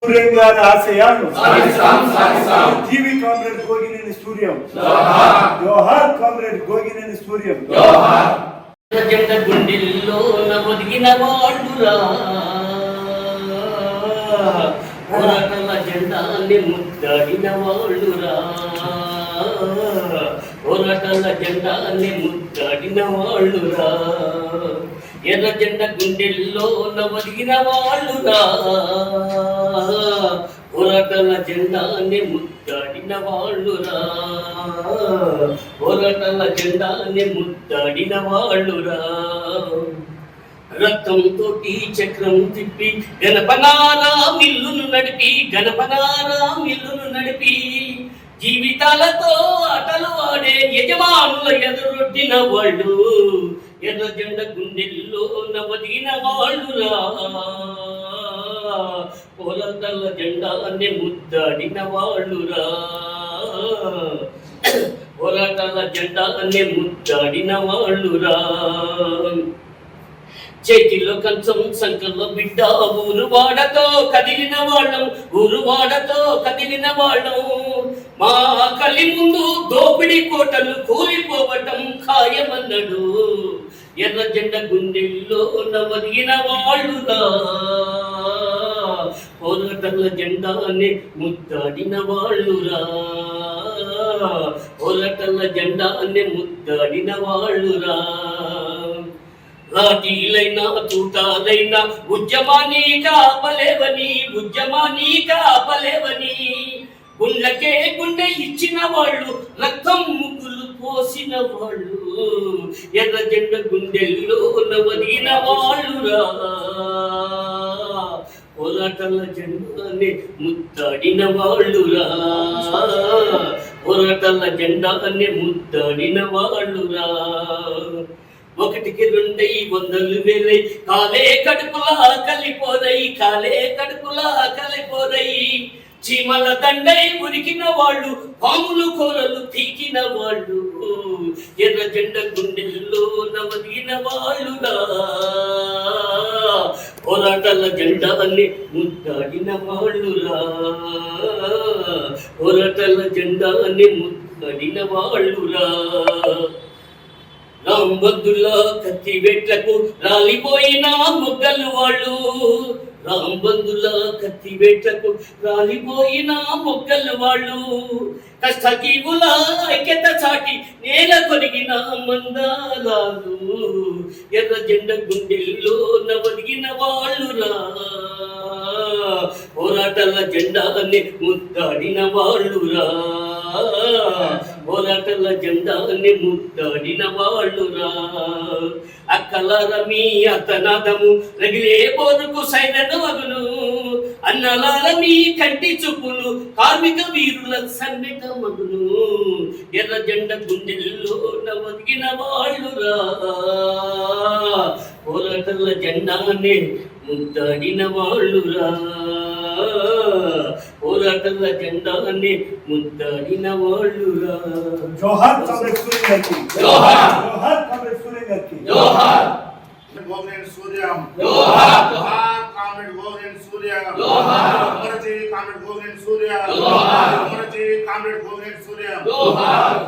సూర్యం గారి ఆశయాలు జీవి కామ్రేడ్ గోగినేని సూర్యం జోహార్ కామ్రేడ్ గోగినేని సూర్యం జెండ గుండెల్లో ఒదిగిన వాళ్ళురా పోరాటాల జెండాన్ని ముద్దాడిన వాళ్ళురా పోరాటాల జెండాన్ని ముద్దాడిన వాళ్ళురా ఎర్ర జెండ గుండెల్లో ఒదిగిన వాళ్ళురా పోరాటాల జెండాన్ని ముద్దాడిన వాళ్ళురా పోరాటాల జెండాన్ని ముద్దాడిన వాళ్ళురా రక్తంతో చక్రం తిప్పి గణపనారా మిల్లును నడిపి జీవితాలతో ఆటలు ఆడే యజమానుల ఎదురొడ్డిన వాళ్ళు ఎర్ర జెండ గుండెల్లో ఒదిగిన వాళ్ళురా పోరాటాల జెండాన్ని ముద్దాడిన వాళ్ళురా పోరాటాల జెండాన్ని ముద్దాడిన వాళ్ళురా చేతిలో కంచం సంకల్లో బిడ్డ ఊరువాడతో కదిలిన వాళ్ళం మా కలి ముందు దోపిడి కోటలు కూలిపోవటం ఖాయమన్నాడు ఎర్ర జెండ గుండెల్లో ఒదిగిన వాళ్ళురా పోరాటాల జెండాన్ని ముద్దాడిన వాళ్ళురా పోరాటాల జెండాన్ని ముద్దాడిన వాళ్ళురా లాఠీలైనా తూటాలైనా ఉద్యమాన్ని కాపలేవని గుండెకే గుండె ఇచ్చిన వాళ్ళు రక్తం ముగ్గులు పోసిన వాళ్ళు ఎర్ర జెండ గుండెల్లో ఒదిగిన వాళ్ళురా పోరాటాల జెండాన్ని ముద్దాడిన వాళ్ళురా పోరాటాల జెండాన్ని ముద్దాడిన వాళ్ళురా ఒకటికి రెండై వందలు వేలై కాలే కడుపులా కలిపోరై చీమల దండై ఉరికిన వాళ్ళు పాములు కూరలు తీకిన వాళ్ళు ఎర్ర జెండ గుండెల్లో ఒదిగిన వాళ్ళురా పోరాటాల జెండాన్ని ముద్దాడిన వాళ్ళురా పోరాటాల జెండాన్ని ముద్దాడిన వాళ్ళురా రాంబంధుల కత్తి వెట్లకు రాలిపోయిన మొగ్గలు వాళ్ళు రాంబంధుల కత్తి వెట్లకు రాలిపోయిన మొగ్గలు వాళ్ళు కష్టజీవుల ఐక్యత చాటి నేల కొరిగిన మందారాలు ఎర్ర జెండ గుండెల్లో ఒదిగిన వాళ్ళురా పోరాటాల జెండాన్ని ముద్దాడిన వాళ్ళురా పోరాటాల జెండాన్ని ముద్దాడిన వాళ్ళురా అక్కలార మీ అతనాదము రగిలే బోరుకు సైనను అగును అన్నలార మీ కంటి చూపులు కార్మిక వీరుల సన్నిక మగును ఎర్ర జెండ గుండెల్లో ఒదిగిన వాళ్ళురా పోరాటాల జెండాన్ని ముద్దాడిన వాళ్ళురా పోరాటాల జెండాన్ని ముద్దాడిన వాళ్ళురా జోహార్ కామ్రేడ్ సూర్యం గారికి జోహార్ కామ్రేడ్ సూర్యం గారికి జోహార్ గోగినేని సూర్యం జోహార్ కామ్రేడ్ గోగినేని సూర్యం జోహార్ అమరజీవి కామ్రేడ్ గోగినేని సూర్యం జోహార్ అమరజీవి కామ్రేడ్ గోగినేని సూర్యం జోహార్